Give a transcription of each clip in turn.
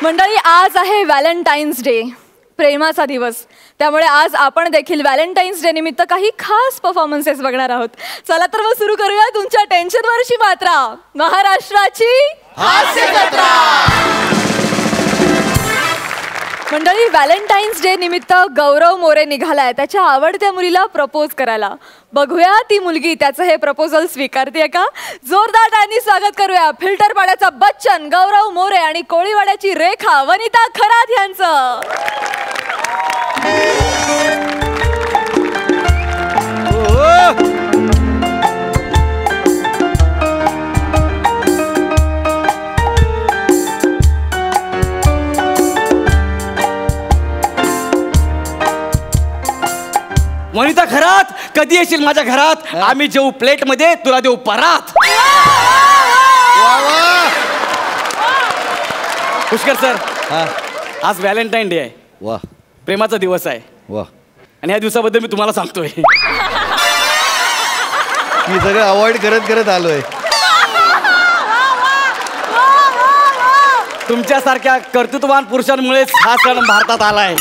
मंडळी, आज आहे व्हॅलेंटाईन्स डे, प्रेमाचा दिवस. त्यामुळे आज आपण देखील व्हॅलेंटाईन्स डे निमित्त काही खास परफॉर्मन्सेस बघणार आहोत. चला तर मग सुरू करूया तुमच्या टेन्शनवरची मात्रा, महाराष्ट्राची हास्य जत्रा. मंडळी, व्हॅलेंटाईन्स डे निमित्त गौरव मोरे निघालाय त्याच्या आवडत्या मुलीला प्रपोज करायला. बघूया ती मुलगी त्याचं हे प्रपोजल स्वीकारते का. जोरदार टाळ्यांनी स्वागत करूया फिल्टर पाड्याचा बच्चन गौरव मोरे आणि कोळीवाड्याची रेखा वनिता खरात यांचं. वनिता खरात, कधी येशील माझ्या घरात? आम्ही जेऊ प्लेट मध्ये, तुला देऊ परात. पुष्कर सर, आज व्हॅलेंटाईन डे आहे. वाह, प्रेमाचा दिवस आहे. वाह. आणि या दिवसाबद्दल मी तुम्हाला सांगतोय. मी सगळं अवॉइड करत करत आलोय. तुमच्यासारख्या कर्तृत्ववान पुरुषांमुळेच हा सण भारतात आलाय.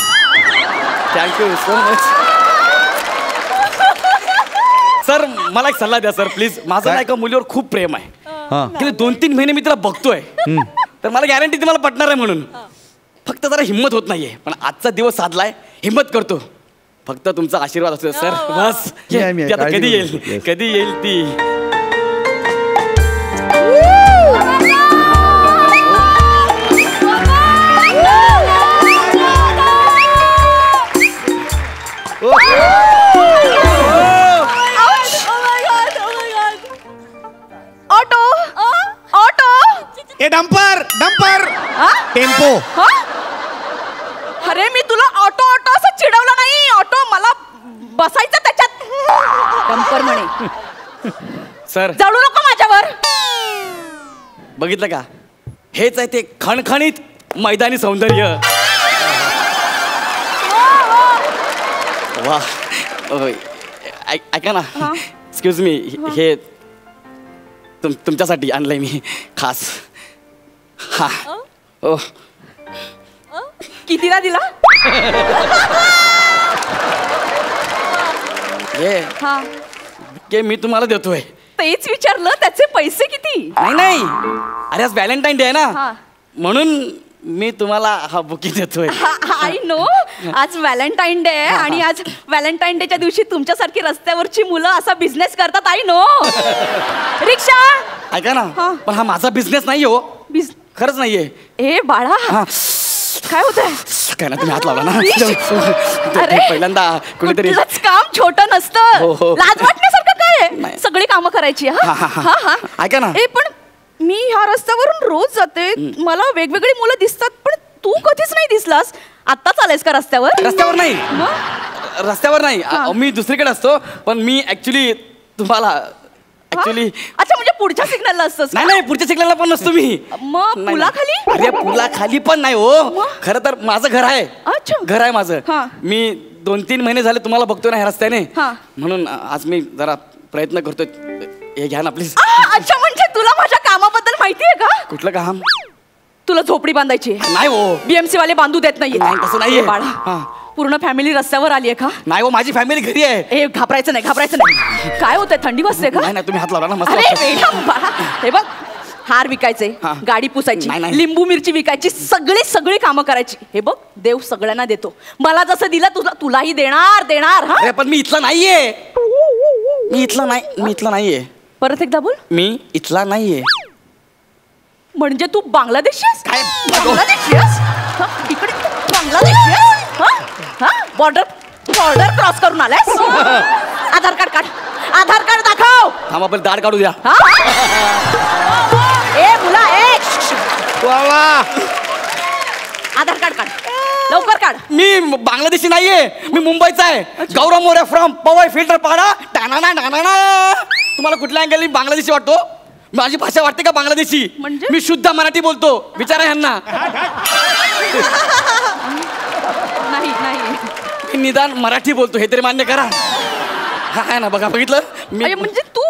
Thank you so much. सर, मला एक सल्ला द्या सर प्लीज. माझं नाही का मुलीवर खूप प्रेम आहे. गेले 2-3 महिने मी तिला बघतोय, तर मला गॅरंटी तुम्हाला पटणार आहे म्हणून. फक्त जरा हिंमत होत नाहीये, पण आजचा दिवस साधलाय, हिंमत करतो. फक्त तुमचा आशीर्वाद असतो सर, बस. ती आता कधी येईल, कधी येईल ती. Dumper dumper tempo. अरे, मी तुला ऑटो ऑटो असं चिडवलं नाही. ऑटो, मला बसायचं त्याच्यात. डंपर म्हणे. सर, जळू नको माझ्यावर. बघितलं का, हेच आहे ते खणखणीत मैदानी सौंदर्य. वा, ऐका ना, एक्सक्यूज मी, हे तुमच्यासाठी आणलंय मी खास. हा. ओ, कितीला दिला? हे मी तुम्हाला देतोय. तेच विचारलं, त्याचे पैसे किती? नाही, अरे आज व्हॅलेंटाईन डे आहे ना, म्हणून मी तुम्हाला हा बुके देतोय. आय नो, आज व्हॅलेंटाईन डे आहे आणि आज व्हॅलेंटाईन डेच्या दिवशी तुमच्यासारखी रस्त्यावरची मुलं असा बिझनेस करतात. I know. रिक्षा. ऐका ना, पण हा माझा बिझनेस नाही हो, खरंच नाहीये. ए बाळा, काय होतंय? काय ना, तुम्ही हात लावला ना. पहिल्यांदा कोणीतरी. काम छोटं नसतं, लाज वाटण्यासारखं काय आहे? सगळी कामं करायची. ऐका ना, पण मी ह्या रस्त्यावरून रोज जाते, मला वेगवेगळी मुलं दिसतात, पण तू कधीच नाही दिसलास. आत्ताच आलेस का रस्त्यावर? रस्त्यावर नाही, रस्त्यावर नाही, मी दुसरीकडे असतो. पण मी ऍक्च्युली तुम्हाला ऍक्च्युली. अच्छा, म्हणजे पुढच्या सिग्नलला असतोस? नाही, पुढच्या सिग्नलला पण नसतो मी. मग पुलाखाली? अरे, पुलाखाली पण नाही हो. खरं तर माझं घर आहे. अच्छा, घर आहे माझं. मी 2-3 महिने झाले तुम्हाला बघतोय ना ह्या रस्त्याने, म्हणून आज मी जरा प्रयत्न करतोय. हे घ्या ना प्लीज. अच्छा, म्हणजे तुला माझ्या कामाबद्दल माहिती आहे का? कुठलं काम? तुला झोपडी बांधायची नाही हो. बीएमसी वाले बांधू देत नाहीये. तसं नाहीये बाळा. पूर्ण फॅमिली रस्त्यावर आली आहे का? नाही हो, माझी फॅमिली घरी आहे. ए, घाबरायचं नाही, घाबरायचं नाही. काय होतंय, थंडी वाजते का? नाही, तुम्ही हात लावला ना. मस्त. हे बघ, हार विकायचे, गाडी पुसायची, लिंबू मिरची विकायची, सगळी कामं करायची. हे बघ, देव सगळ्यांना देतो. मला जसं दिलं तुलाही देणार. अरे, पण मी इथला नाहीये. मी इथला नाहीये. परत एकदा बोल. मी इथला नाहीये. म्हणजे तू बांगलादेशी आहेस? काय? बांगलादेशी आहेस? इकडे बांगलादेशी आहेस? बॉर्डर क्रॉस करून आलास? आधार कार्ड काढ. आधार कार्ड दाखव. थांबा, पण दाढ काढू द्या. ए मुला, ए, आधार कार्ड काढ, लवकर काढ. मी बांगलादेशी नाहीये, मी मुंबईचा आहे. गौरव मोरे फ्रॉम पवई फिल्टर पाडा. तुम्हाला कुठल्या अँगलनी बांगलादेशी वाटतो? माझी भाषा वाटते का बांगलादेशी? म्हणजे? मी शुद्ध मराठी बोलतो, विचारा ह्यांना. नाही, निदान मराठी बोलतो हे तरी मान्य करा. हा ना, बघा, बघितलं मी. म्हणजे तू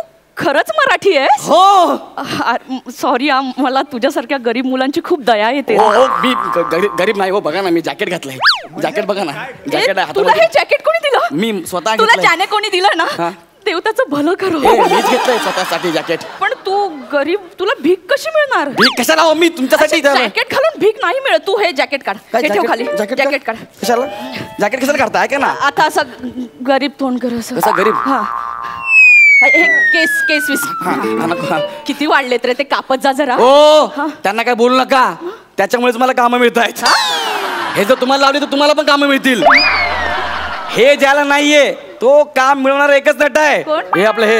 खरंच मराठी आहे? हो. सॉरी मला तुझ्यासारख्या गरीब मुलांची खूप दया येते. हो मी गरीब नाही हो. बघा ना मी जॅकेट घातलंय. जॅकेट बघा ना. जॅकेट आहे तुला हे जॅकेट कोणी दिलं? मी स्वतः तुला घेतलंय. ज्याने कोणी दिलं ना देव त्याचं भलं करो. मीच घेतलंय स्वतःसाठी जॅकेट. पण तू गरीब, तुला भीक कशी मिळणार? भीक कशाला हो? मी तुमच्यासाठी जॅकेट घालून भीक नाही मिळत. तू हे जॅकेट काढ. हे ठेव खाली. जॅकेट काढ. कशाला? जॅकेट कशाला काढता? ऐका ना. आता असं गरीब तोंड कर. असं कसं गरीब? हा हे केस विस किती वाढलेत रे ते, कापत जा जरा. हो त्यांना काय बोलू नका. त्याच्यामुळेच मला कामं मिळत आहेत. हे जर तुम्हाला लावले तर तुम्हाला पण कामं मिळतील. हे ज्याला नाहीये तो काम मिळवणार एकच नट आहे. हे आपलं हे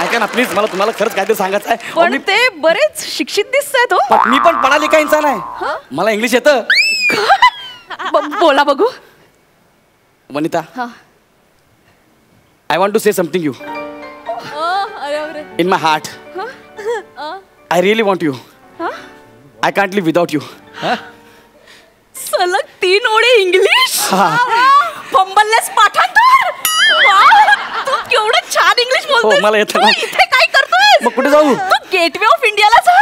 ऐका ना प्लीज. मला तुम्हाला खरंच काहीतरी सांगायचं आहे. पण ते बरेच शिक्षित दिसतायत हो. मी पण पढा लिखा इंसान आहे. मला इंग्लिश येतं. बोला बघू. Vanita I want to say something you. In my heart. I really want you. I can't live without you. सलग 3 ओळी इंग्लिश. फंबललेस पाठांतर. तू केवढं छान इंग्लिश बोलतोय. मला येतं ना. इथे काय करतोय? मग कुठे जाऊ? तू गेटवे ऑफ इंडियाला जा.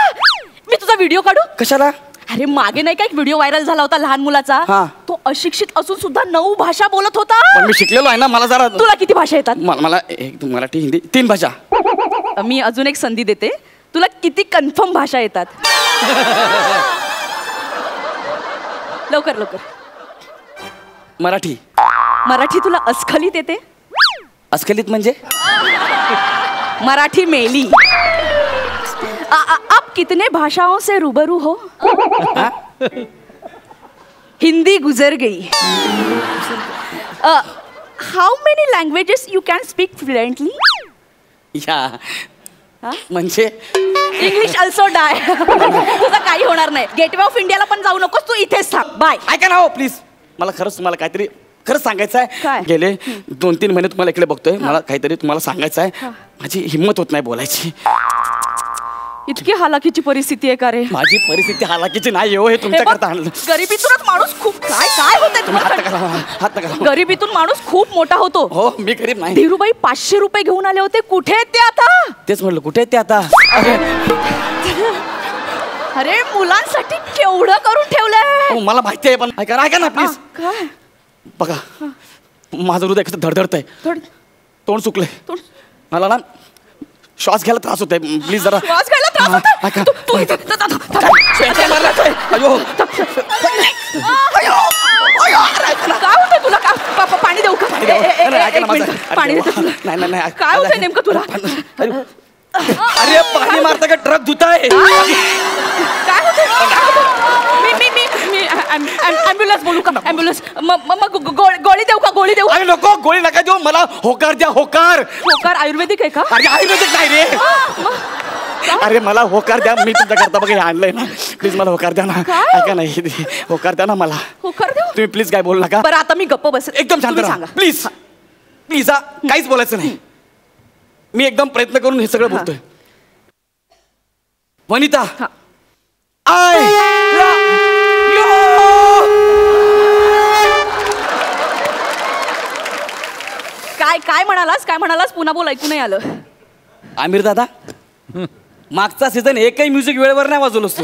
मी तुझा व्हिडिओ काढू? कशाला? अरे मागे नाही का एक व्हिडिओ व्हायरल झाला होता लहान मुलाचा. तो अशिक्षित असून सुद्धा 9 भाषा बोलत होता. पण मी शिकलेलो आहे ना. मला जरा. तुला किती भाषा येतात? मला एक मराठी हिंदी 3 भाषा. मी अजून एक संधी देते. तुला किती कन्फर्म भाषा येतात? लवकर लवकर. मराठी तुला अस्खलित येते? अस्खलित म्हणजे? मराठी मेली. आप कितने भाषाओं से रूबरू हो? हिंदी गुजर गई. How many languages you can speak fluently? या म्हणजे इंग्लिश अल्सो डाय. तुझं काही होणार नाही. गेटवे ऑफ इंडियाला पण जाऊ नकोस. तू इथेच थांब. बाय. ऐका ना हो प्लीज. मला खरंच तुम्हाला काहीतरी खरंच सांगायचं आहे. गेले 2-3 महिने तुम्हाला इकडे बघतोय. मला काहीतरी तुम्हाला सांगायचं आहे. माझी हिंमत होत नाही बोलायची. इतकी हालाकीची परिस्थिती आहे का रे? माझी परिस्थिती हालाकीची नाही हो. हे तुमच्याकरता आणलं. गरिबीतूनच माणूस खूप काय होतंय तुम्हाला? गरिबीतून माणूस खूप मोठा होतो. हो मी गरीब नाही. धीरूबाई 500 रुपये घेऊन आले होते. कुठे आहेत ते आता? तेच म्हणलं कुठे आहेत ते आता? अरे मुलांसाठी केवढं करून ठेवलंय. मला माहिती आहे पण ऐका ना प्लीज. काय बघा माझं हृदय कसं धडधडत आहे. तोंड सुकलंय. मला ना श्वास घ्यायला त्रास होत आहे. प्लीज जरा. श्वास घ्यायला त्रास होतोय? काय होतं तुला? पाणी देऊ का? पाणी देतो तुला. नाही काय होतंय नेमकं तुला? अरे पाणी मारता का ट्रक धुताय? काय होतंय? मी ॲम्ब्युलन्स बोलू का? ॲम्ब्युलन्स. मग गोळी देऊ का? गोळी देऊ? अरे नको गोळी नका देऊ. मला होकार द्या. होकार. होकार आयुर्वेदिक आहे का? अरे आयुर्वेदिक नाही रे. अरे मला होकार द्या. मी तुमच्याकरता बघा हे आणलंय ना. प्लीज मला होकार द्या ना. ऐका नाही होकार द्या ना मला. होकार देऊ? तुम्ही प्लीज काय बोलू नका. बरं आता मी गप्प बस. एकदम शांत राहा प्लीज. प्लीज काहीच बोलायचं नाही. मी एकदम प्रयत्न करून हे सगळं बोलतोय. वनिता काय म्हणालास? पुन्हा बोल. ऐकू नाही आलं. आमिर दादा मागचा सीझन एकही म्युझिक वेळेवर नाही वाजवलंस तू.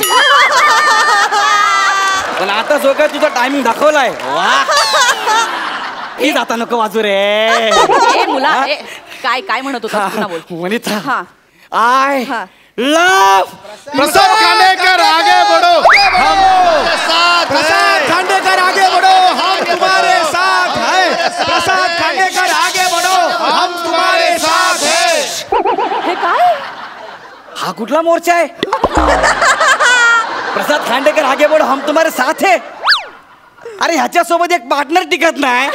पण आता जो काय तुझा टायमिंग दाखवलाय. ही जाता नको वाजू रे. मुला काय म्हणत होता? पुन्हा बोल. वनिता आय लव प्रसाद खांडेकर आगे बढ़ो. प्रसाद खांडेकर आगे बढ़ो. हम तुम्हारे साथ हैं. प्रसाद खांडेकर आगे बढ़ो. हम तुम्हारे साथ हैं. हे काय? हा कुठला मोर्चा आहे? प्रसाद खांडेकर आगे बढ़ो हम तुम्हारे साथ है. अरे ह्याच्यासोबत एक पार्टनर टिकत नाही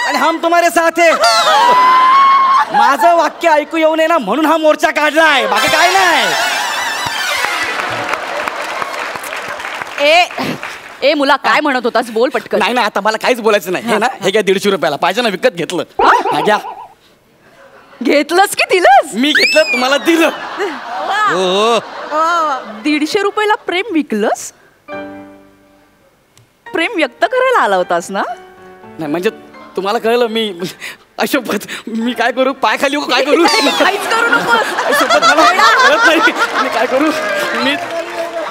आणि हम तुम्हारे साथ है. माझं वाक्य ऐकू येऊ नये ना म्हणून हा मोर्चा काढलाय. बाकी काय नाही. ए मुला काय म्हणत होतास? बोल पटकन. नाही आता मला काहीच बोलायचं नाही. हे ना हे घ्या 150 रुपयाला. पाहिजे ना विकत घेतलं. घ्या. घेतलंस की दिलंस? मी घेतलं तुम्हाला दिलं. 150 रुपयाला प्रेम विकलंस? प्रेम व्यक्त करायला आला होतास ना? नाही म्हणजे तुम्हाला कळलं मी अशोपत मी काय करू पाय खाली काय करू काहीच करू नकोस. अशोपत मला कळत नाही मी काय करू मी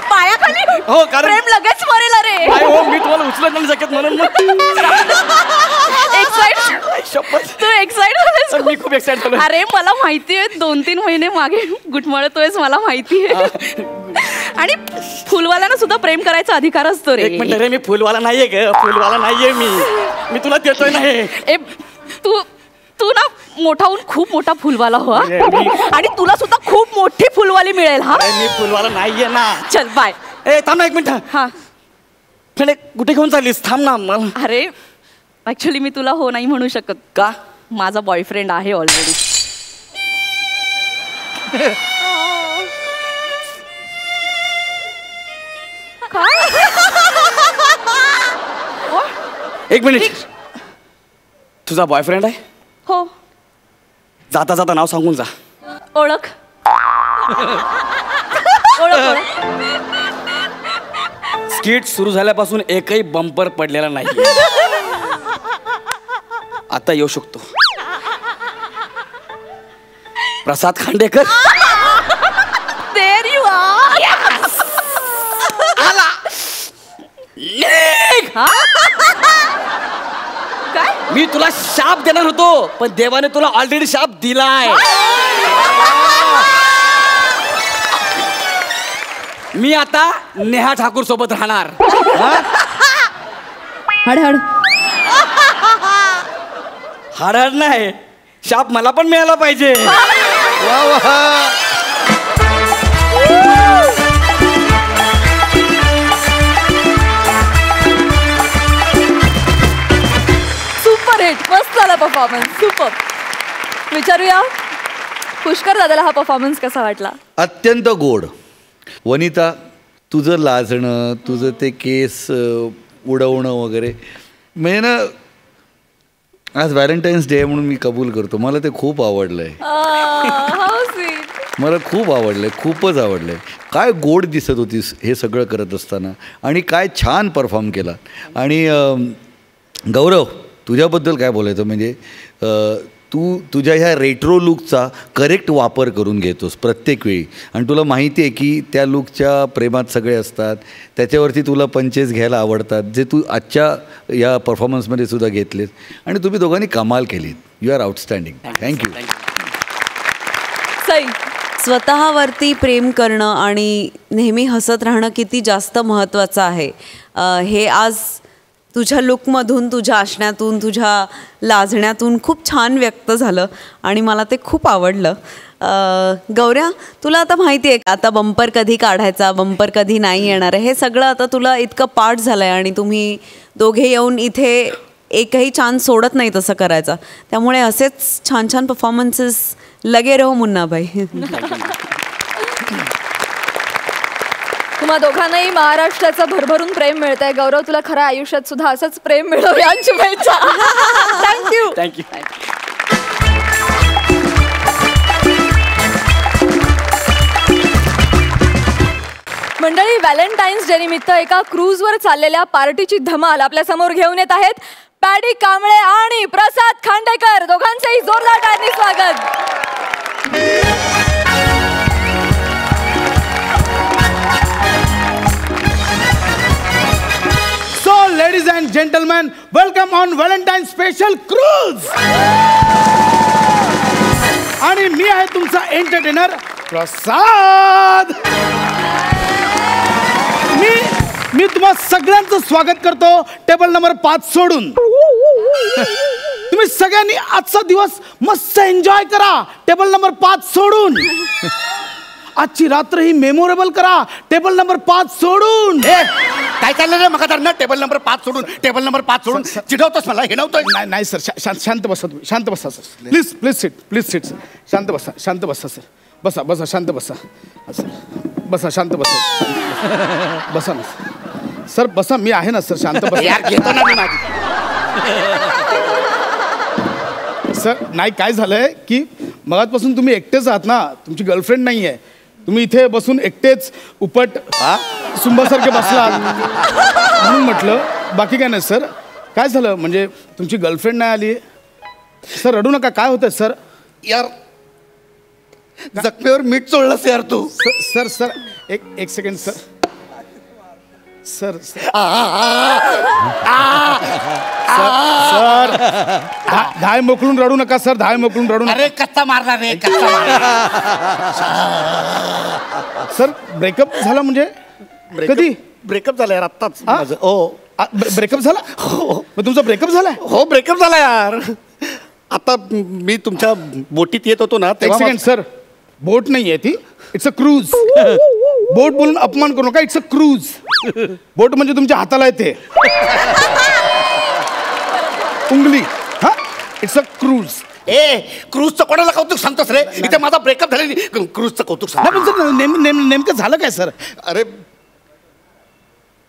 पायाखाली हो, कारण- प्रेम लगेच मरेल रे. काय हो मी तुम्हाला उचलत नाही शकत म्हणून तू एक्साइट सर मी खूप एक्साइट झालो. अरे मला माहितीये 2-3 महिने मागे गुटमळतोयस मला माहितीये. आणि फुलवाल्यानं सुद्धा प्रेम करायचा अधिकार असतो रे. एक मिनिट रे मी फुलवाला नाहीये ग फुलवाला नाहीये मी तुला देतोय नाही. ए तू तू ना मोठा होऊन खूप मोठा फुलवाला हो हा. आणि तुला सुद्धा खूप मोठी फुलवाली मिळेल हा. मी फुलवाला नाहीये ना. चल बाय. ए थांब ना एक मिनिट. हा कुठे घेऊन चाललीस थांब ना मला. अरे ऍक्च्युली मी तुला हो नाही म्हणू शकत. का माझा बॉयफ्रेंड आहे ऑलरेडी. एक मिनिट तुझा बॉयफ्रेंड आहे हो. जाता जाता नाव सांगून जा. ओळख ओळख. स्किट सुरू झाल्यापासून एकही बंपर पडलेला नाही. आता येऊ शकतो. प्रसाद खांडेकर. There you are. आला. निघ! काय मी तुला शाप देणार होतो पण देवाने तुला ऑलरेडी शाप दिलाय. मी आता नेहा ठाकूर सोबत राहणार. हड हड. हाडहाड नाही शाप मला पण मिळाला पाहिजे. वा वा. सुपर हिट मस्त झाला परफॉर्मन्स सुपर. विचारूया पुष्कर दादाला हा परफॉर्मन्स कसा वाटला. अत्यंत गोड. वनिता तुझं लाजणं तुझं ते केस उडवणं वगैरे म्हणजे ना आज व्हॅलेंटाईन्स डे म्हणून मी कबूल करतो मला ते खूप आवडलं आहे. मला खूप आवडलं आहे खूपच आवडलं आहे. काय गोड दिसत होतीस हे सगळं करत असताना आणि काय छान परफॉर्म केला. आणि गौरव तुझ्याबद्दल काय बोलायचं म्हणजे तू तुझ्या ह्या रेट्रो लुकचा करेक्ट वापर करून घेतोस प्रत्येक वेळी आणि तुला माहिती आहे की त्या लुकच्या प्रेमात सगळे असतात त्याच्यावरती तुला पंचेस घ्यायला आवडतात जे तू आजच्या या परफॉर्मन्समध्ये सुद्धा घेतलेस आणि तुम्ही दोघांनी कमाल केलीत. You are outstanding. Thank you. Sai स्वतःवरती प्रेम करणं आणि नेहमी हसत राहणं किती जास्त महत्त्वाचं आहे हे आज तुझ्या लुकमधून तुझ्या असण्यातून तुझ्या लाजण्यातून खूप छान व्यक्त झालं आणि मला ते खूप आवडलं. गौऱ्या तुला आता माहिती आहे आता बंपर कधी काढायचा बंपर कधी नाही येणार आहे हे सगळं आता तुला इतकं पाठ झालं आहे आणि तुम्ही दोघे येऊन इथे एकही चान्स सोडत नाही तसं करायचा. त्यामुळे असेच छान छान परफॉर्मन्सेस लगे रहो मुन्नाबाई. तुम्हा दोघांनाही महाराष्ट्राचं भरभरून प्रेम मिळतंय. गौरव तुला खऱ्या आयुष्यात सुद्धा असंच प्रेम मिळव यांची शुभेच्छा. थँक्यू. थँक्यू. मंडळी व्हॅलेंटाईन्स डे निमित्त एका क्रूजवर चाललेल्या पार्टीची धमाल आपल्या समोर घेऊन येत आहेत पॅडी कांबळे आणि प्रसाद खांडेकर. दोघांचेही जोरदार टाळ्यांनी स्वागत. So, ladies and gentlemen, welcome on Valentine Special Cruise. आणि मी आहे तुमचा एंटरटेनर प्रसाद. मी तुम्हा सगळ्यांचं स्वागत करतो टेबल नंबर 5 सोडून. तुम्ही सगळ्यांनी आजचा दिवस मस्त एन्जॉय करा टेबल नंबर 5 सोडून. आजची रात्र ही मेमोरेबल करा टेबल नंबर 5 सोडून. काय चाललं रे मग टेबल नंबर 5 सोडून टेबल नंबर 5 सोडून चिडवतोस मला हे नव्हतं. नाही सर शांत बसा तुम्ही शांत बसा सर प्लीज सीट सर. शांत बसा सर. बसा शांत बसा सर. बसा शांत बसा ना सर. बसा मी आहे ना सर. शांत बसा यार घेतो ना मी माझी. सर नाही काय झालंय की मगाचपासून तुम्ही एकटेच आहात ना तुमची गर्लफ्रेंड नाही आहे. तुम्ही इथे बसून एकटेच उपट सुंबासारखे बसलात म्हणून म्हटलं बाकी काय नाही सर. काय झालं म्हणजे तुमची गर्लफ्रेंड नाही आली सर? रडू नका. काय होतंय सर? यार जखमेवर मीठ चोळलंस यार तू. सर सर एक सेकंड सर. सर सर धाय मोकळून रडू नका सर. धाय मोकळून रडू नका. अरे कच्चा मारला रे, कच्चा मारला. सर ब्रेकअप झाला म्हणजे कधी? ब्रेकअप झाला यार आत्ताच माझं. हो ब्रेकअप झाला? हो. मग तुमचा ब्रेकअप झालाय? हो ब्रेकअप झाला यार. आता मी तुमच्या बोटीत येत होतो ना एक तेव्हा सेकंड सर. बोट नाही आहे ती, इट्स अ क्रूज. बोट बोलून अपमान करू नका. It's a cruise. बोट म्हणजे तुमच्या हाताला येते उंगली. हा, इट्स अ क्रूज. ए क्रूजचं कोणाला कौतुक सांगतोस रे? इथे माझा ब्रेकअप झालेली क्रूजचं कौतुक सांग. नाही पण सर नेमकं झालं काय सर? अरे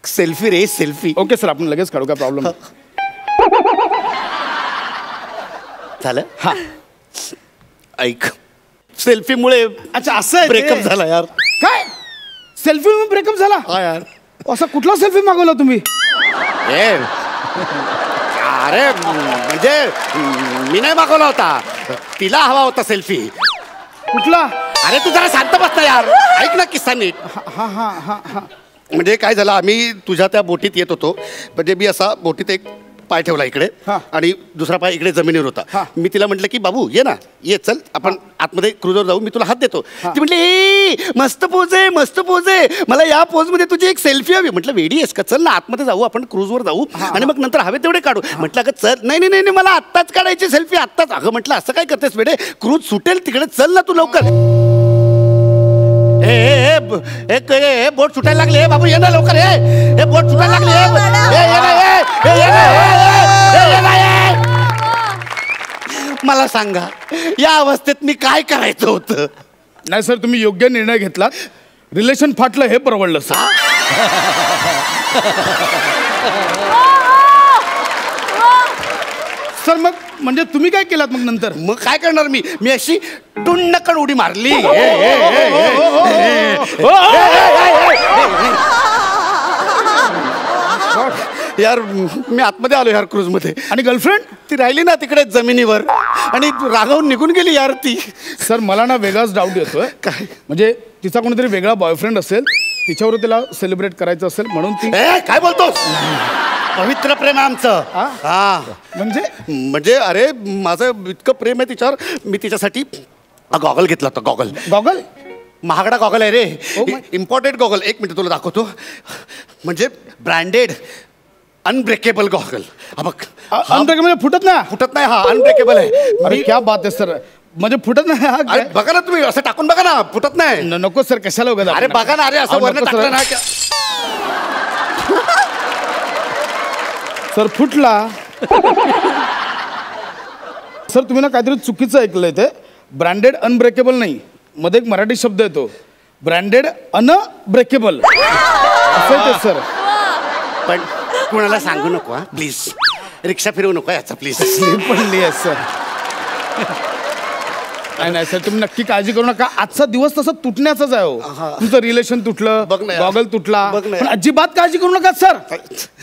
सेल्फी रे, सेल्फी. ओके सर, आपण लगेच काढू. काय प्रॉब्लेम? झालं? हा. ऐक, सेल्फीमुळे अच्छा असं आहे ते. ब्रेकअप झाला यार. काय सेल्फी ब्रेकअप झाला? हा यार. असा कुठला सेल्फी मागवला तुम्ही? ए अरे म्हणजे मी नाही मागवला होता, तिला हवा होता सेल्फी. कुठला? अरे तू जरा शांत बस ना यार. ऐक ना किस्सा नीट. हा हा हा हा. म्हणजे काय झालं, आम्ही तुझ्या त्या बोटीत येत होतो. म्हणजे मी असा बोटीत एक पाय ठेवला इकडे हा. आणि दुसरा पाय इकडे जमिनीवर होता. हा. मी तिला म्हटलं की बाबू ये ना, ये चल आपण आतमध्ये क्रूजवर जाऊ, मी तुला हात देतो. ती म्हटली ए मस्त पोज आहे, मस्त पोज आहे, मला या पोज मध्ये तुझी एक सेल्फी हवी. म्हटलं वेडी आहेस का? चल ना आतमध्ये जाऊ, आपण क्रूजवर जाऊ आणि मग नंतर हवे तेवढे काढू. म्हटलं अगं चल. नाही नाही नाही मला आत्ताच काढायची सेल्फी, आत्ताच. अगं म्हटलं असं काय करतेस वेडे, क्रूज सुटेल तिकडे, चल ना तू लवकर. ए बोट सुटायला लागली. हे बाबू ये ना लवकर. हे बोट सुटायला लागली. मला सांगा या अवस्थेत मी काय करायचं होतं? नाही सर, तुम्ही योग्य निर्णय घेतलात. रिलेशन फाटलं हे परवडलं सर. सर मग म्हणजे तुम्ही काय केलात मग नंतर? मग काय करणार मी अशी टुन्नकन उडी मारली. यार मी आतमध्ये आलो यार क्रूज मध्ये. आणि गर्लफ्रेंड? ती राहिली ना तिकडे जमिनीवर आणि रागावून निघून गेली यार ती. सर मला ना वेगळाच डाऊट येतोय. काय? म्हणजे तिचा कोणीतरी वेगळा बॉयफ्रेंड असेल, तिच्यावर तिला सेलिब्रेट करायचं असेल म्हणून ती. काय बोलतोस? पवित्र प्रेम आहे आमचं. हा म्हणजे अरे माझं इतकं प्रेम आहे तिच्यावर, मी तिच्यासाठी गॉगल घेतला होता. गॉगल गॉगल महागडा गॉगल आहे रे, इम्पॉर्टंट गॉगल. एक मिनिट तुला दाखवतो. म्हणजे ब्रँडेड अनब्रेकेबल गॉगल. अनब्रेकेबल फुटत ना? फुटत नाही. हा अनब्रेकेबल आहे. अरे क्या बात आहे सर. म्हणजे फुटत नाही हा? बघा ना तुम्ही, असं टाकून बघा ना, फुटत नाही. नको सर, कशाला उगाच. अरे बघा ना, अरे असं वरनं टाकलं ना. सर फुटला. सर तुम्ही ना काहीतरी चुकीचं ऐकलंय. ते ब्रँडेड अनब्रेकेबल नाही, मध्ये एक मराठी शब्द येतो, ब्रँडेड अनब्रेकेबल असं ते सर. पण कोणाला सांगू नको हा प्लीज. रिक्षा फिरवू नको याचा प्लीज. पडली आहे सर. नाही सर, तुम्ही नक्की काळजी करू नका. आजचा दिवस तसं तुटण्याचाच आहे हो. तुमचं रिलेशन तुटलं, गॉगल तुटला, पण अजिबात काळजी करू नका सर.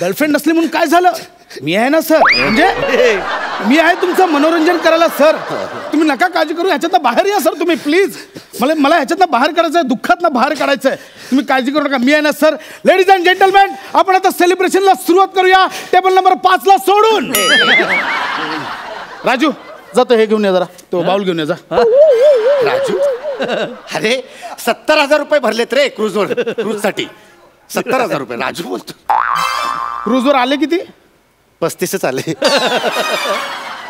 गर्लफ्रेंड नसली म्हणून काय झालं? मी आहे ना सर. म्हणजे मी आहे तुमचं मनोरंजन करायला सर. तुम्ही नका काळजी करू. ह्याच्यातनं बाहेर या सर तुम्ही प्लीज. मला ह्याच्यातनं बाहेर काढायचं आहे, दुःखातनं बाहेर काढायचं आहे. तुम्ही काळजी करू नका, मी आहे ना सर. लेडीज अँड जेंटलमॅन, आपण आता सेलिब्रेशनला सुरुवात करूया. टेबल नंबर 5 ला सोडून. राजू जातो, हे घेऊन या जरा, तो बाउल घेऊन या जा. राजू अरे 70,000 रुपये भरलेत रे क्रूजसाठी. 70,000 रुपये. राजू बोलतो. क्रूजवर आले किती? 35 आले.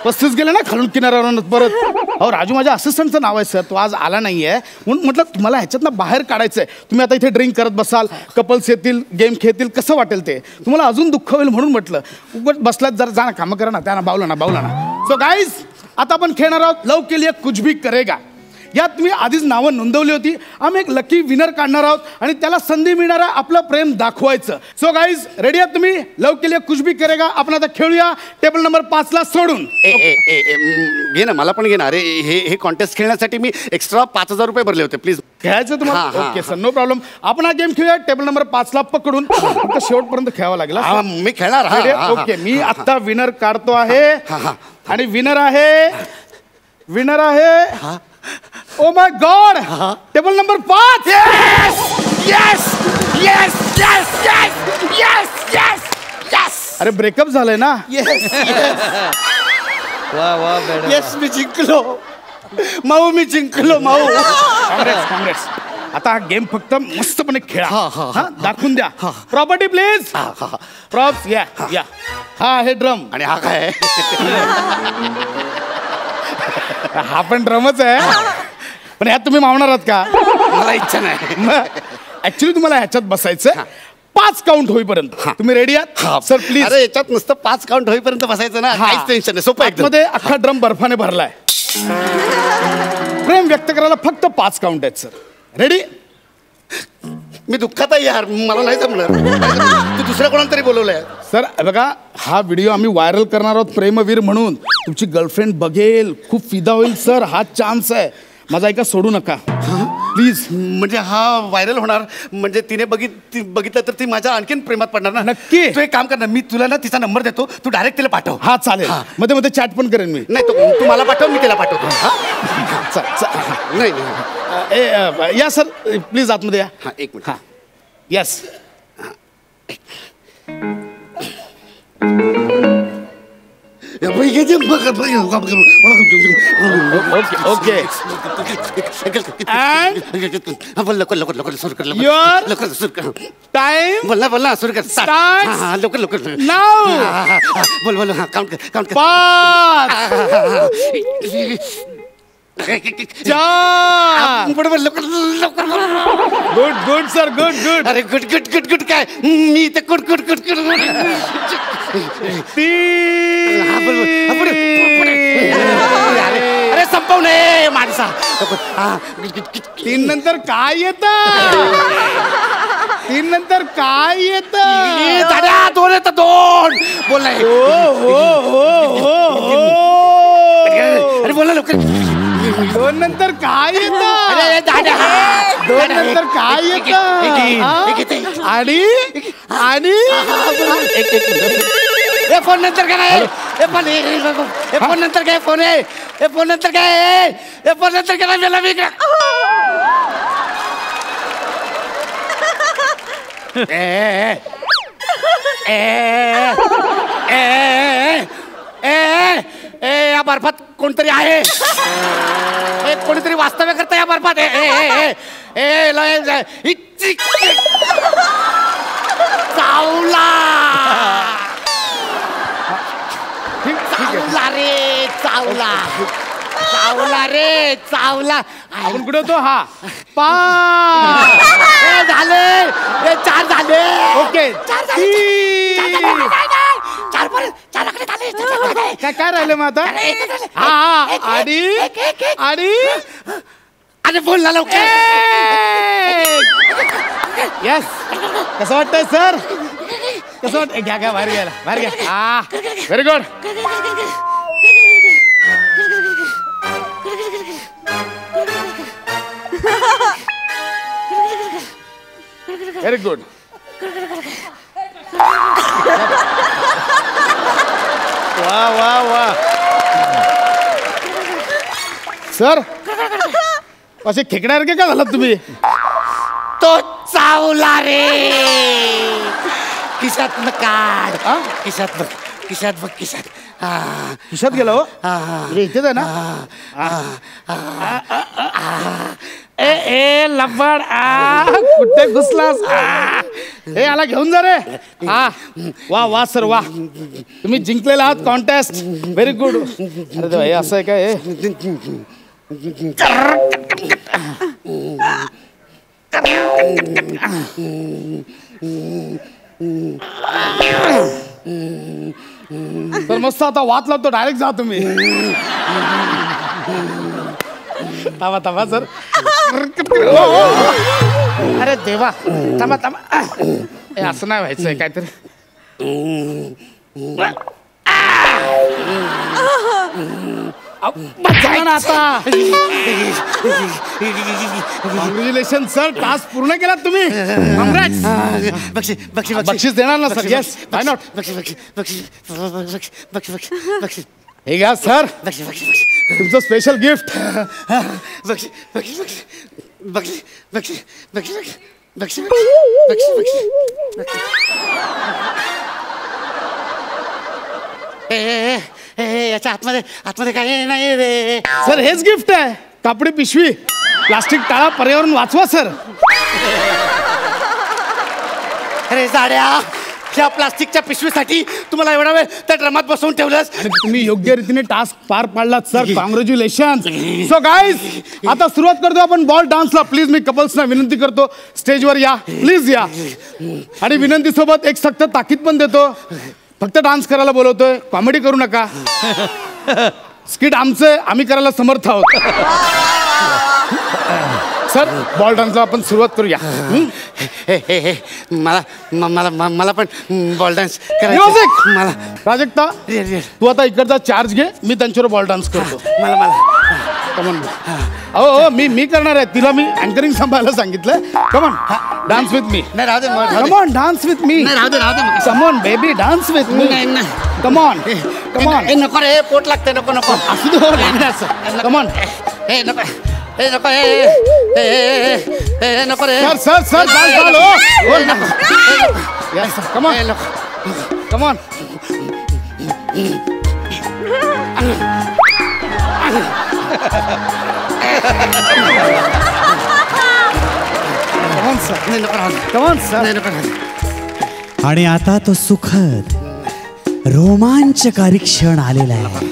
35 गेले ना खालून किनाऱ्यावर परत. अहो राजू माझ्या असिस्टंटचं नाव आहे सर, तो आज आला नाहीये म्हणून म्हटलं तुम्हाला ह्याच्यातनं बाहेर काढायचंय. तुम्ही आता इथे ड्रिंक करत बसाल, कपल्स येतील, गेम खेळतील, कसं वाटेल ते, तुम्हाला अजून दुःख होईल म्हणून म्हटलं उगाच बसलात जरा, जा ना कामं करा ना, त्यांना बावला ना. सो गाईज आता आपण खेळणार आहोत लव के लिए कुछ भी करेगा. यात तुम्ही आधीच नावं नोंदवली होती. आम्ही एक लकी विनर काढणार आहोत आणि त्याला संधी मिळणार आहे आपलं प्रेम दाखवायचं. सो गाईज रेडी आहात तुम्ही? लव के लिए कुछ भी करेगा आपण आता खेळूया टेबल नंबर 5 ला सोडून. घे ना, मला पण घे ना. अरे हे कॉन्टेस्ट खेळण्यासाठी मी एक्स्ट्रा 5,000 रुपये भरले होते. प्लीज खेळायचं तुम्हाला? Okay sir, no problem. आपण हा गेम खेळूया टेबल नंबर 5 ला पकडून. फक्त शेवटपर्यंत खेळावं लागेल. मी खेळणार. ओके, मी आता विनर काढतो आहे आणि विनर आहे oh my God, table number 5. अरे ब्रेकअप झालंय ना? वा वा मॅडम. येस, मी जिंकलो माऊ, मी जिंकलो माऊ. काँग्रेस. आता हा गेम फक्त मस्तपणे खेळा. दाखवून द्या. Property please. प्रॉप्स या. हा आहे ड्रम. आणि हा काय? हा पण ड्रमच आहे. पण ह्यात तुम्ही मावणार आहात का? मला इच्छा नाही. ऍक्च्युली तुम्हाला ह्याच्यात बसायचं 5 काउंट होईपर्यंत. तुम्ही रेडी आहात सर? प्लीज. अरे याच्यात नुसतं 5 काउंट होईपर्यंत बसायचं ना, काहीच टेन्शन नाही. सोपं एकदम. मध्ये अख्खा ड्रम बर्फाने भरलाय. प्रेम व्यक्त करायला फक्त 5 काउंट आहेत सर. रेडी? मी दुःखात आहे यार, मला नाही जमणार. तू दुसऱ्या कोणाला तरी बोलवलंय. सर बघा, हा व्हिडिओ आम्ही व्हायरल करणार आहोत प्रेमवीर म्हणून. तुमची गर्लफ्रेंड बघेल, खूप फिदा होईल सर. हा चान्स आहे माझा, ऐका, सोडू नका प्लीज. म्हणजे हा व्हायरल होणार म्हणजे तिने बघितलं तर ती माझ्या आणखीन प्रेमात पडणार ना? नक्की. तू एक काम कर ना, मी तुला ना तिचा नंबर देतो, तू डायरेक्ट तिला पाठव. हा चालेल. मध्ये मध्ये चॅट पण करेन मी. नाही, तू मला पाठव, मी तिला पाठवतो. नाही, या सर प्लीज आतमध्ये या. हा एक मिनिट. येस. ओके. लवकर सुरू कर. Your लवकर सुरू कर. टाइम बोल सुरू कर. starts लवकर now. बोल हा काउंट कर. 5 4. बरोबर, लवकर. Good sir, good. अरे गुड काय? मी ते कुड 3. अरे संपव नये माणसा. 3 नंतर काय येतं? 3 नंतर काय येतं? दादा 2 येतं. 2 बोल नाही. अरे बोला लवकर. 2 नंतर काय येतं? अरे दादा 2 नंतर काय येतं? आणि हे फोन नंतर काय? हे फोन नंतर काय? फोन आहे. हे फोन नंतर काय? हे फोन नंतर काय? मला मी या बर्फात कोणतरी आहे. कोणीतरी वास्तव्य करता या बर्फात. चावला चावला. आपण कुठे होतो? हा 5 झाले. 4 झाले. ओके. 4 काय राहिलं मग आता? हा आणि बोलला लवकर. येस. कसं वाटतंय सर? कसं वाटत? घ्या बाहेर घ्या. हा व्हेरी गुड. Very good. वा सर, असे खेकण्यासारखे का झालात तुम्ही? तो चावला रे. खिशात काढ. खिशात बघ. खिशात गेला हो? इथेच आहे ना? ए लबाड, कुठे घुसलास? हे याला घेऊन जा रे. वा सर वा. तुम्ही जिंकलेला आहात कॉन्टेस्ट. Very good. अरे हे असं आहे काय? तर मस्त आता वाच लावतो. डायरेक्ट जा तुम्ही. थांबा सर. अरे देवा, थांबा. असं नाही व्हायचंय काहीतरी. आता कॉंग्रॅच्युलेशन सर, टास्क पूर्ण केला तुम्ही. बक्षीस देणार ना सर? Yes, why not. हे घ्या सर, तुमचं स्पेशल गिफ्ट. याच्या आतमध्ये काही नाही रे सर. हेच गिफ्ट आहे, कापडी पिशवी. प्लास्टिक टाळा, पर्यावरण वाचवा सर. अरे जाड्या, ह्या प्लास्टिकच्या पिशवीसाठी तुम्हाला एवढा वेळ त्या ड्रमात बसवून ठेवलंस. आणि तुम्ही योग्य रीतीने टास्क पार पाडलात सर. कॉंग्रॅच्युलेशन. सो गाईज, आता सुरुवात करतो आपण बॉल डान्सला. प्लीज मी कपल्सना विनंती करतो, स्टेजवर या, प्लीज या. आणि विनंतीसोबत एक सक्त ताकीद पण देतो, फक्त डान्स करायला बोलवतोय, कॉमेडी करू नका. स्किट आमचं, आम्ही करायला समर्थ आहोत. सर, बॉल डान्सला आपण सुरुवात करूया. मला पण बॉल डान्स म्युझिक. मला प्राजक्ता, तू आता इकडचा चार्ज घे, मी त्यांच्यावर बॉल डान्स करतो. मला कमॉन. हो, मी करणार आहे. तिला मी अँकरिंग सांभाळायला सांगितलंय. Come on, dance with me. नाही, राहू दे. Come on, dance with me. राहू दे. Come on baby, dance with me. Come on. नको रे, पोट लागते. नको असू दे. कमॉन. नको रे. Sir come on. Come on. Come on sir. आणि आता तो सुखद रोमांचकारी क्षण आलेला आहे.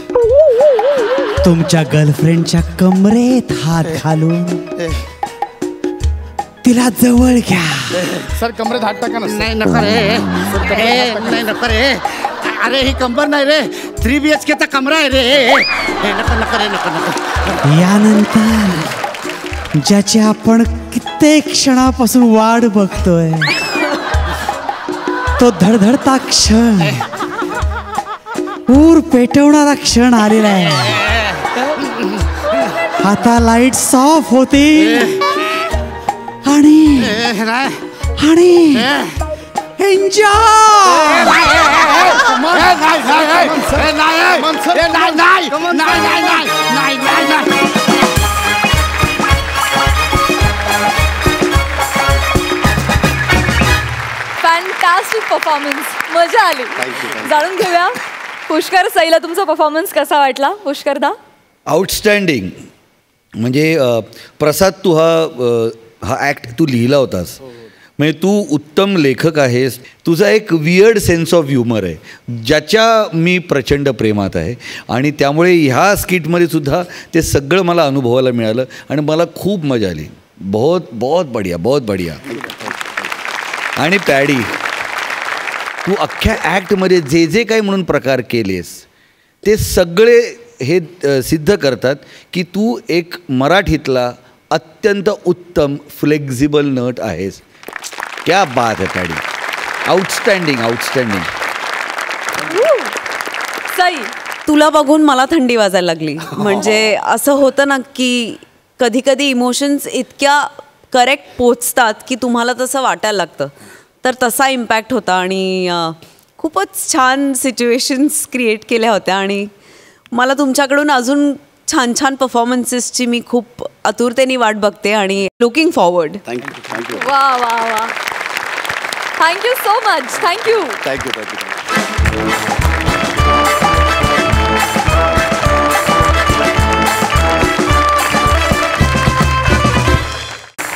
तुमच्या गर्लफ्रेंडच्या कमरेत हात घालून तिला जवळ घ्या. सर, कमरेत हात टाका ना. नाही, नको रे. अरे ही कंबर नाही रे, 3 BHK चा कमरा आहे रे. नको. यानंतर ज्याची आपण कित्येक क्षणापासून वाट बघतोय, तो धडधडता क्षण, ऊर पेटवणारा क्षण आलेला आहे. आता लाईट्स ऑफ होतील आणि एन्जॉय. फॅन्टास्टिक परफॉर्मन्स, मजा आली. जाणून घेऊया पुष्कर सईला तुमचा परफॉर्मन्स कसा वाटला. पुष्करदा. आउटस्टँडिंग. म्हणजे प्रसाद, तू हा ॲक्ट तू लिहिला होतास, म्हणजे तू उत्तम लेखक आहेस. तुझा एक वियर्ड सेन्स ऑफ ह्युमर आहे, ज्याच्या मी प्रचंड प्रेमात आहे. आणि त्यामुळे ह्या स्किटमध्ये सुद्धा ते सगळं मला अनुभवायला मिळालं आणि मला खूप मजा आली. बहुत बढिया. आणि पॅडी, तू अख्ख्या ॲक्टमध्ये जे काही म्हणून प्रकार केलेस ते सगळे हे सिद्ध करतात की तू एक मराठीतला अत्यंत उत्तम फ्लेक्झिबल नट आहेस. क्या बात है पॅडी. आउटस्टँडिंग. सई, तुला बघून मला थंडी वाजायला लागली. म्हणजे असं होतं ना की कधी कधी इमोशन्स इतक्या करेक्ट पोचतात की तुम्हाला तसं वाटायला लागतं. तर तसा इम्पॅक्ट होता आणि खूपच छान सिच्युएशन्स क्रिएट केल्या होत्या. आणि मला तुमच्याकडून अजून छान छान परफॉर्मन्सेसची मी खूप आतुरतेने वाट बघते आणि लुकिंग फॉरवर्ड. थँक्यू. वा. Thank you so much. थँक्यू.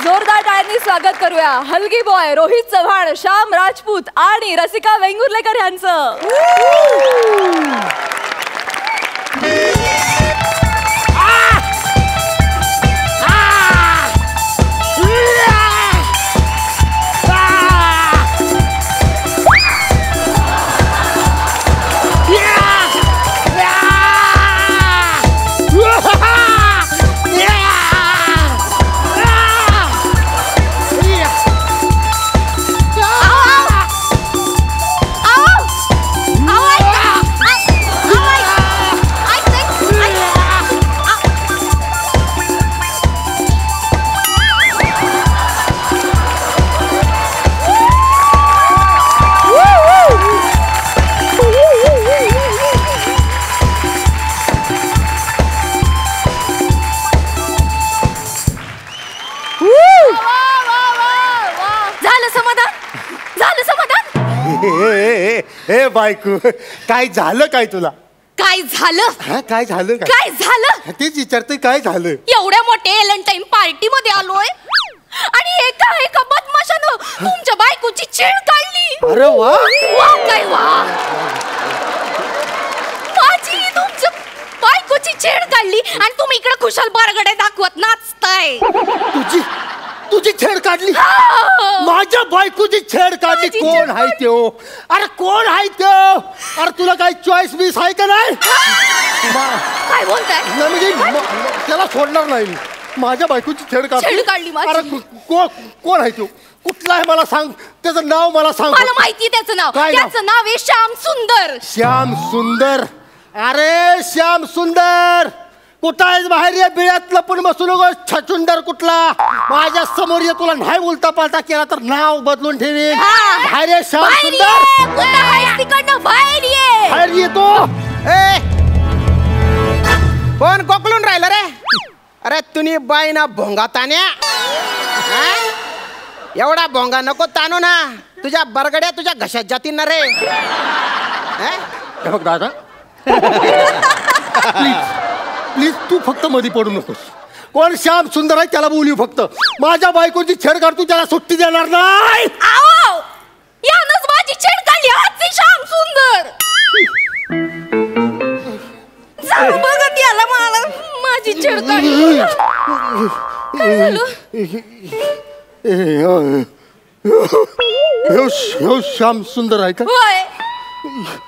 जोरदार टाळ्यांनी स्वागत करूया हलगी बॉय रोहित चव्हाण, श्याम राजपूत आणि रसिका वेंगुर्लेकर यांचं. हे बायको, काय झालं काय तुला? काय झालं? काय झालं? काय झालं? तेच विचारतोय, काय झालं? एवढ्या मोठ्या व्हॅलेंटाईन पार्टी मध्ये आलोय आणि एका बदमाशानं तुमच्या बायकोची छेड काढली. अरे वा वा काय वा, माझी तुमच्या बायकोची छेड काढली आणि तुम्ही इकडे खुशाल बारगडे दाखवत नाचताय. तुझी छेड काढली? माझ्या बायकोची छेड काढली? कोण आहे त्यो? अरे कोण आहे त्यो? अरे तुला काय चॉईस बीस आहे का नाही? काय बोलताय? म्हणजे त्याला सोडणार नाही. माझ्या बायकोची छेड काढली माझी. अरे कोण आहे त्यो? कुठला आहे मला सांग, त्याचं नाव मला सांग. मला माहिती त्याचं नाव. त्याचं नाव आहे श्याम सुंदर. श्याम सुंदर? अरे श्याम सुंदर कुठं आहेस? बाहेर या बिळ्यात लपून बसू नको. छचुंदर कुठला? माझ्या समोर ये. तुला नाही उलटा पालटा केला तर नाव बदलून ठेवीन. बाहेर ये श्याम सुंदर. बाहेर ये. बाहेर येतो. कोण कोकलून राहिलं रे? अरे तुम्ही बाई ना भोंगा तान्या, एवढा भोंगा नको तानू ना. तुझ्या बरगड्या तुझ्या घशात जातील ना रे. बघ दादा, प्लीज तू फक्त मध्ये पडू नकोस. कोण श्याम सुंदर आहे त्याला बोलू फक्त. माझ्या बायकोची छेड काढ, तू त्याला सुट्टी देणार नाही. यानंच माझी छेड काढली. हाच श्याम सुंदर. जाऊ बघत याला, मला माझी छेड काढली. काय झालं? श्याम सुंदर आहे का? होय.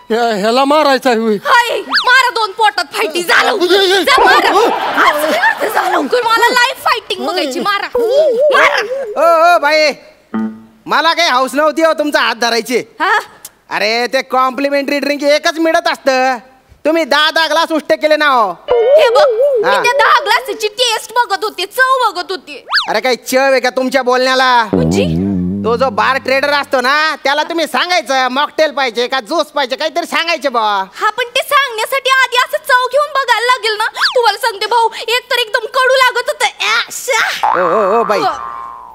ह्याला मारायचा आहे. हाय, मारा दोन पोटात फायटी. झालं मला लाईव्ह फायटिंग बघायची. मारा ओ बाई, मला काही हौस नव्हती हो तुमचा हात धरायची. अरे ते कॉम्प्लिमेंटरी ड्रिंक एकच मिळत असतं. तुम्ही 10 ग्लास उष्टे केले ना हो. हे बघ, मी त्या 10 ग्लासची टेस्ट बघत होते, चव बघत होते. अरे काही चव आहे का तुमच्या बोलण्याला? तो जो बार ट्रेडर असतो ना, त्याला तुम्ही सांगायचं मॉकटेल पाहिजे का ज्यूस पाहिजे, काहीतरी सांगायचे बा. हा, पण ते सांगण्यासाठी आधी असं चव घेऊन बघायला लागेल ना. तुम्हाला सांगते भाऊ, एक तर एकदम कडू लागत होतं. ओ बाई,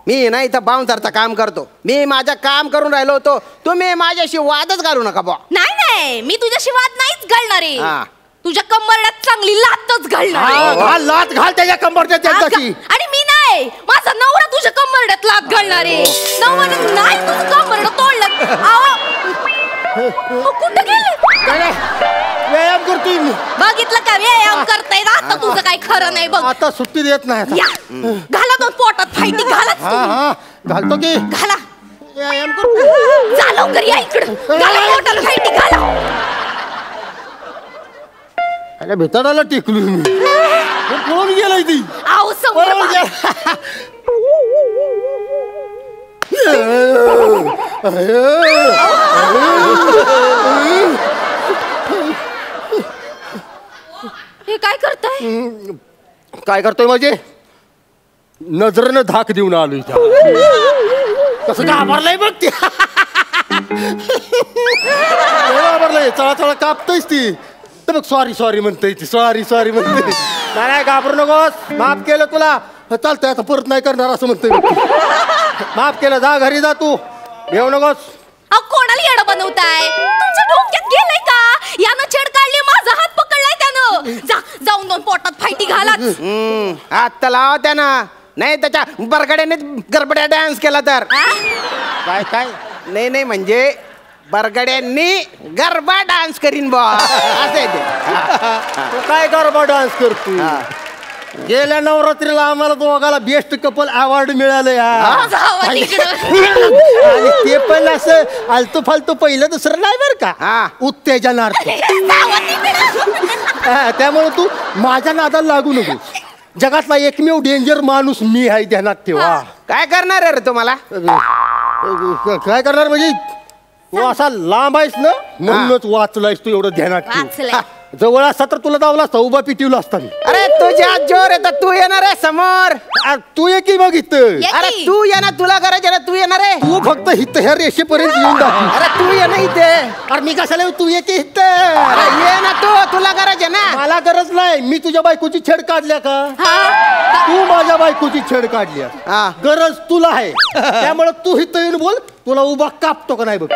मी ना इथं बाउन्सरचं काम करतो. मी माझं काम करून राहिलो होतो. तुम्ही माझ्याशी वादच घालू नका बा. नाही, मी तुझ्याशी वाद नाहीच घालणार आहे. तुझ्या कंबरड्यात चांगली लातच घालणार. लात घाल त्याच्या कंबरड्यात. आणि मी नाही, माझा नवरा तुझ्या कंबरड्यात लात घालणार आहे. नवरा नाही तुझं कंबरड तोडलं. कुठं गेले? व्यायाम करतोय मी. बघितलं का व्यायाम करताय? आता तुझं काही खरं नाही बघ. आता सुट्टी देत नाही. घाला दोन पोटात फायटी. घाला. घालतो की. घाला. व्यायाम करतो. जा लवकर या इकडं. घाला पोटाला फायटी. घाला. अरे भेटाडाला टेकलो मी. पळून गेलाय ती. आहो समोर. हे काय करताय? काय करतोय म्हणजे? नजरेनं धाक देऊन आलो इथं. कसं घाबरलंय बघ ते. घाबरलंय. चळा कापतोयच ती. तर बघ सॉरी म्हणतोय ती. सॉरी म्हणते. नाही घाबरू नकोस. माफ केलं तुला. चालतंय आता परत नाही करणार असं म्हणतोय. माफ केलं. जा घरी जा तू. येऊ नकोस. कोणाला येडं बनवताय? तुमच्या डोक्यात गेलंय का? यानं छेड काढली, माझा हात पकडलाय त्यानं. जाऊन दोन पोटात फायटी घाला. हात लावा त्यानं, नाही त्याच्या बरगड्याने गरबड्या डान्स केला तर. काय नाही म्हणजे बरगड्यांनी गरबा डान्स करीन बा. असं ते. काय गरबा डान्स करतो? गेल्या नवरात्रीला आम्हाला दोघाला बेस्ट कपल अवॉर्ड मिळालं. आणि ते पण असं आलतू फालतू पहिलं दुसरं नाही बरं का, उत्तेजनार्थ. त्यामुळे तू माझ्या नादाला लागू नको. जगातला एकमेव डेंजर माणूस मी आहे, ध्यानात ठेवा. काय करणार आहे रे तुम्हाला? काय करणार म्हणजे तू असा लांब आहेस ना, म्हणूनच वाचलायस तू. एवढं ध्यानात ठेव. जवळ असता तर तुला दावला असता, उभा पिटिवला असता मी. अरे तुझ्या जोर आहे तर तू येणार आहे समोर. तू ये की बघित. अरे तू ये ना, तुला करायचं ना, तू येणार आहे. तू फक्त हित ह्या रेषेपर्यंत येऊन दाखव. अरे तू ये ना इथे. अरे मी कशाला येऊ? तू ये की हित. अरे ये ना तू, तुला गरज आहे ना. मला गरज नाही. मी तुझ्या बायकोची छेड काढल्या का? तू माझ्या बायकोची छेड काढली. गरज तुला आहे. त्यामुळे तू हित येऊन बोल. तुला उभा कापतो का नाही बघ.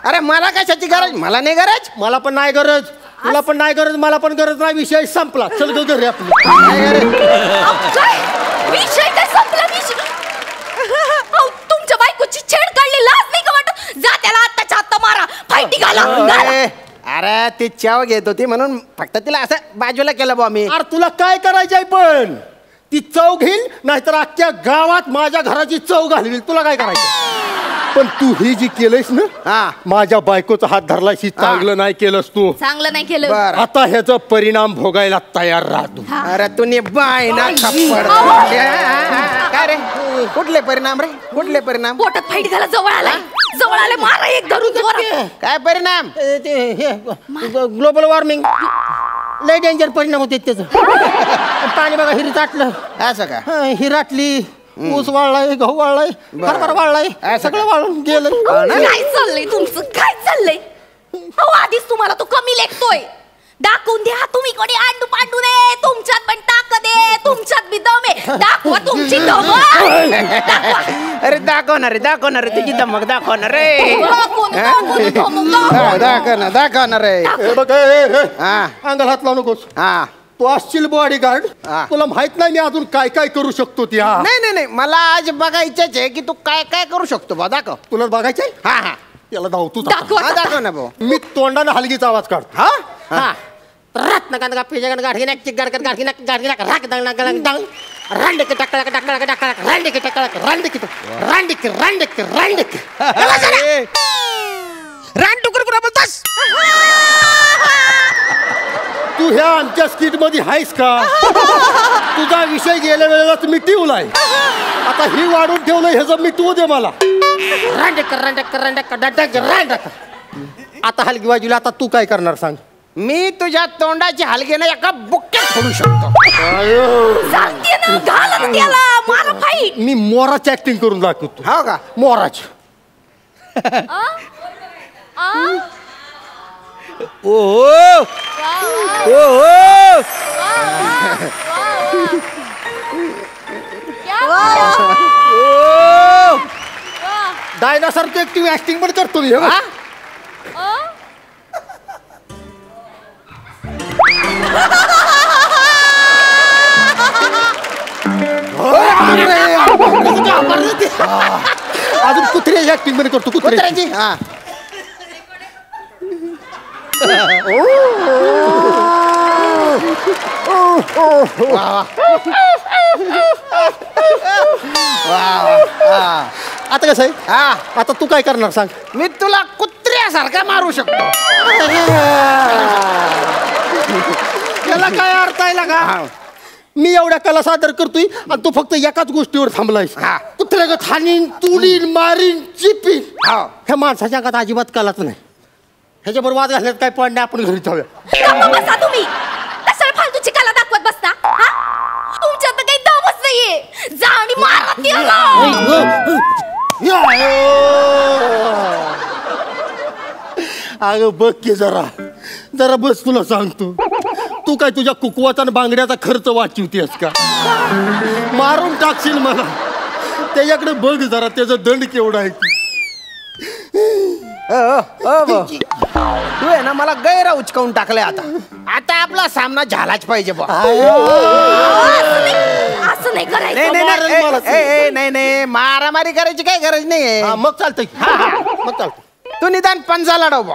अरे मला कशाची गरज? मला नाही गरज. मला पण नाही गरज. तुला पण नाही गरज. मला पण गरज नाही. विषय संपला. चल ग घरी आपली. विषय काय संपला? तुमच्या बायकोची छेड काढली, लाज नाही का वाटत? जा त्याला आत्ताच्या आत्ता मारा, फाईटी घाला. अरे ती चाव घेत होती म्हणून फक्त तिला असं बाजूला केलं बा मी. अरे तुला काय करायचंय पण? ती चव घेईल नाहीतर अख्ख्या गावात माझ्या घराची चव घालवी. तुला काय करायचं? पण तू ही जी केलंयस ना, माझ्या बायकोचा हात धरलायस, चांगलं नाही केलंस तू. चांगलं नाही केलं. आता ह्याचा परिणाम भोगायला तयार राहतो. अरे तू बाय ना थप्पड. काय रे? कुठले परिणाम रे? कुठले परिणाम? पोटात फाईट घाला. जवळ आले मारा एक धरून जोरात. काय परिणाम? ग्लोबल वॉर्मिंग लय डेंजर परिणाम होते त्याचं. पाणी बघा हिरी ताटलं. असं का? हिराटली, ऊस वाळलाय, गहू वाळलाय, हरभरा वाळलाय, सगळं वाळून गेलं. काय चाललंय तुमचं? काय चाललंय? अहो आधीच तुम्हाला तो कमी लेखतोय. दाखवून द्या तुम्ही कोणी अंडू पांडू रे. तुमच्यात पण ताकद आहे, तुमच्यात बी दम आहे. दाखवा तुमची दम. अरे दाखवणार रे, दाखवणार रे तुझी दमक दाखवणार रे. दाखवणार रे. अंगाला हात लावू नकोस. तू असशील बॉडीगार्ड. तुला माहित नाही मी अजून काय काय करू शकतो. त्या नाही मला आज बघायचंच आहे की तू काय काय करू शकतो बा. दाखव. तुला बघायचंय? हा त्याला धाव तू दाखव ना भाऊ. मी तोंडाने हलगीचा आवाज काढतो. हा तू ह्या आमच्या स्किट मध्ये आहेस का? तुझा विषय गेल्या वेळेलाच मिटवलाय. आता ही वाढून ठेवलं, ह्याचं मिटवू दे मला. आता हलगी बाजूला. आता तू काय करणार सांग? मी तुझ्या तोंडाची हलगीने एका बुक्क्यात फोडू शकतो. मी मोराची ऍक्टिंग करून दाखवतो. हो का? मोराची. डायनासॉरची ऍक्टिंग ऍक्टिंग पण करतो मी. अजून कुत्र्याची ऍक्टिंग पण करतो. कुत्र्याची. आता कसं आहे? आता तू काय करणार सांग? मी तुला कुत्र्यासारखा मारू शकतो. त्याला काय अर्थ आहे का? मी एवढ्या कला सादर करतोय आणि तू फक्त एकाच गोष्टीवर थांबलायस. कुत्र्यागत हानीन, तुडीन, मारीन, चिपीन. ह्या माणसाच्या अंगात अजिबात कलाच नाही. ह्याच्याबरोबर वाद घालण्यात काय पडणे. आपण घरी जाऊया. बसा तुम्ही. कशाला फालतूची कला दाखवत बसता? तुमच्यात काही दमच नाहीये. जा आणि मारा त्याला. अगं बघ की जरा बस. तुला सांगतो, तू काय तुझ्या कुकवाचा आणि बांगड्याचा खर्च वाचवतेस का? मारून टाकशील मला. त्याच्याकडे बघ जरा, त्याचा दंड केवढा आहे. तू आहे ना मला गैरा उचकावून टाकलंय. आता आपला सामना झालाच पाहिजे बा. असं नाही करायचं. नाही मारामारी करायची काही गरज नाही. मग चालतंय. मग चालतं. तू निदान पंजा लढव बा.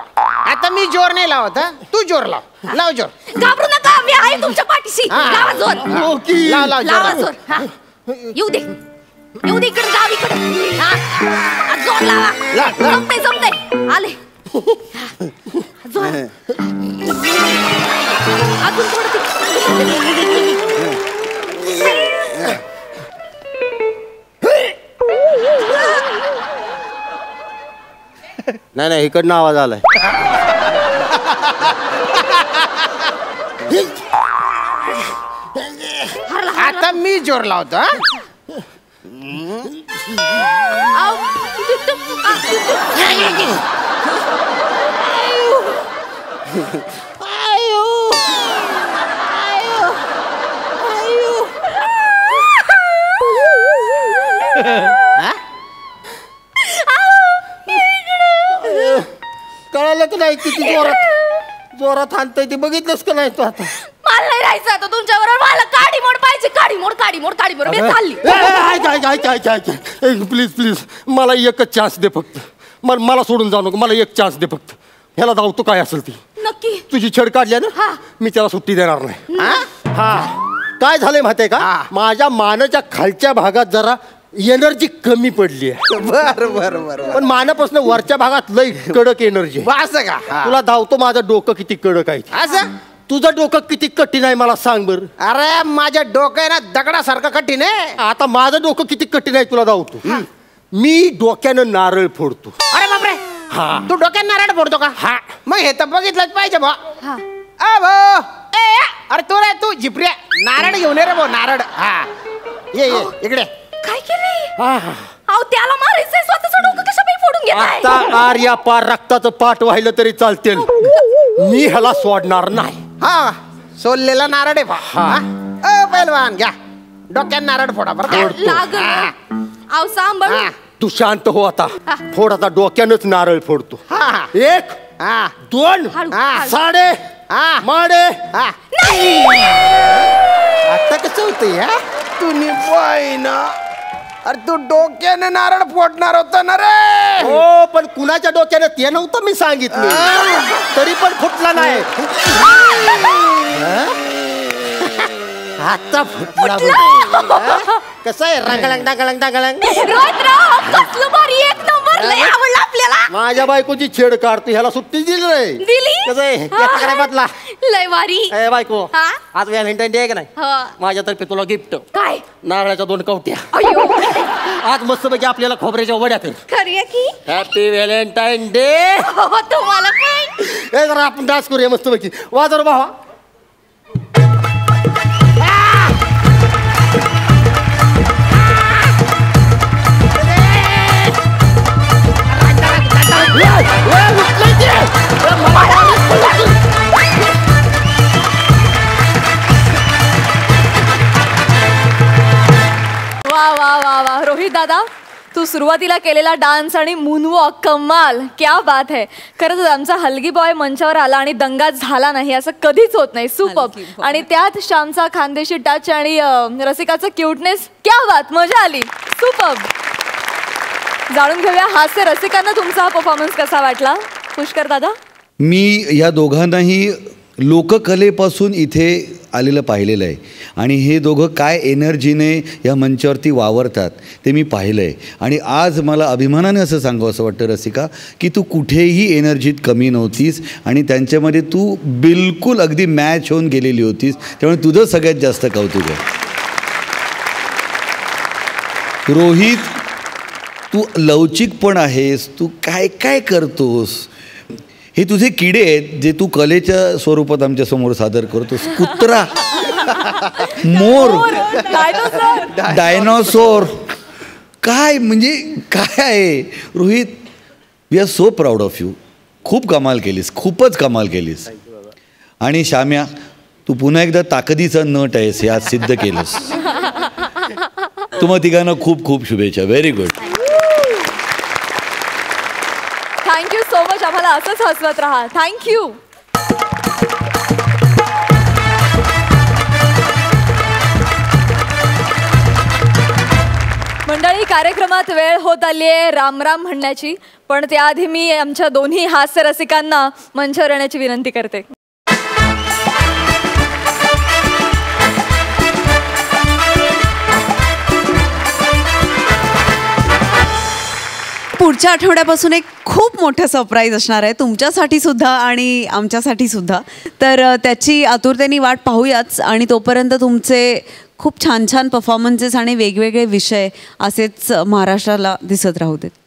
आता मी जोर नाही लावत. तू जोर लाव जोर. घाबरू नका, मी आहे तुमच्या पाठीशी. लावा जोर. लावा जोर. येऊ दे इकडे. गाव इकडे. जोर लावा. जमते आले. जोर. अजून थोडं. नाही इकडनं आवाज आलाय. आता मी जोर लावतो. कळालं का नाही किती जोरात जोरात हाणतंय ते बघितलंस का नाही तू आता मला नाही राहायचं आता तुमच्या बरोबर मला काडी मोड पाहिजे काडी मोड मी चालली प्लीज प्लीज मला एकच चान्स दे फक्त मला सोडून जाऊ नको मला एक चान्स दे फक्त ह्याला धावतो काय असेल ती नक्की तुझी छेड काढली ना मी त्याला सुट्टी देणार नाही हा काय झालंय माहितीये का माझ्या मानाच्या खालच्या भागात जरा एनर्जी कमी पडली आहे बर पण मानापासून वरच्या भागात लई कडक एनर्जी असं का तुला धावतो माझं डोकं किती कडक आहे असं तुझं डोकं किती कठीण आहे मला सांग बर अरे माझ्या डोकं ना दगडासारखं कठीण आहे आता माझं डोकं किती कठीण आहे तुला धावतो मी डोक्यानं नारळ फोडतो अरे बापरे तू डोक्यात नारळ फोडतो का मग हे तर बघितलंच पाहिजे बा अरे तू रे तू झिपऱ्या नारळ घेऊन ये रे भाऊ नारळ ये इकडे काय केलंय अहो त्याला मारायचंय स्वतःचं डोकं कशापाई फोडून घेताय आता आर्या पार रक्ताचं पाठ वाहिलं तरी चालतील मी ह्याला सोडणार नाही सोललेला नारळ आहे पहिलवान घ्या डोक्यात नारळ फोडा बरं अहो सांभाळ तू शांत हो आता फोड आता डोक्यानंच नारळ फोडतो 1 2 साडे माडे आता कसं होतं तुम्ही ना अरे तू डोक्याने नारळ फोडणार होता ना रे हो पण कुणाच्या डोक्याने ते नव्हतं मी सांगितलं तरी पण फुटला नाही आता फुटला कसं आहे रंगळंग डागळंग डागळंग कसलं भारी एक नंबर लय आवडलं आपल्याला माझ्या बायकोची छेड काढतो ह्याला सुट्टी दिली रे दिली कसं आहे याच्याकडे बदला लय भारी ए बायको आज व्हॅलेंटाईन डे आहे का नाही माझ्यातर्फे तुला गिफ्ट काय नारळाच्या 2 कवट्या आज मस्त पैकी आपल्याला खोबऱ्याच्या वड्यात खरी की हॅपी व्हॅलेंटाईन डे तुम्हाला पण हे जरा आपण डान्स करूया मस्त पैकी वाजर भावा वा रोहित दादा तू सुरुवातीला केलेला डान्स आणि मूनवॉक कमाल क्या बात है खरंच आमचा हलगी बॉय मंचावर आला आणि दंगा झाला नाही असं कधीच होत नाही सुपर आणि त्यात श्यामचा खानदेशी टच आणि रसिकाचं क्यूटनेस क्या बात मजा आली सुपर जाणून घेऊया हास्य रसिकांना तुमचा हा परफॉर्मन्स कसा वाटला पुष्कर दादा मी या दोघांनाही लोककलेपासून इथे आलेलं पाहिलेलं आहे आणि हे दोघं काय एनर्जीने या मंचावरती वावरतात ते मी पाहिलं आहे आणि आज मला अभिमानाने असं सांगावं असं वाटतं रसिका की तू कुठेही एनर्जीत कमी नव्हतीस आणि त्यांच्यामध्ये तू बिलकुल अगदी मॅच होऊन गेलेली होतीस त्यामुळे तुझं सगळ्यात जास्त कौतुक आहे रोहित तू लवचिक पण आहेस तू काय काय करतोस हे तुझे किडे आहेत जे तू कलेच्या स्वरूपात आमच्यासमोर सादर करतोस कुत्रा मोर डायनॉसॉर काय म्हणजे काय आहे Rohit we are so proud of you खूप कमाल केलीस खूपच कमाल केलीस आणि श्याम्या तू पुन्हा एकदा ताकदीचा नट आहेस हे आज सिद्ध केलंस तुम्हा तिघांना खूप खूप शुभेच्छा very good thank you so much आम्हाला असंच हसवत राहा थँक्यू मंडळी कार्यक्रमात वेळ होत आली आहे राम राम म्हणण्याची पण त्याआधी मी आमच्या दोन्ही हास्य रसिकांना मंचावर येण्याची विनंती करते पुढच्या आठवड्यापासून एक खूप मोठं सरप्राईज असणार आहे तुमच्यासाठी सुद्धा आणि आमच्यासाठी सुद्धा तर त्याची आतुरतेने वाट पाहूयाच आणि तोपर्यंत तुमचे खूप छान छान परफॉर्मन्सेस आणि वेगवेगळे विषय असेच महाराष्ट्राला दिसत राहू देत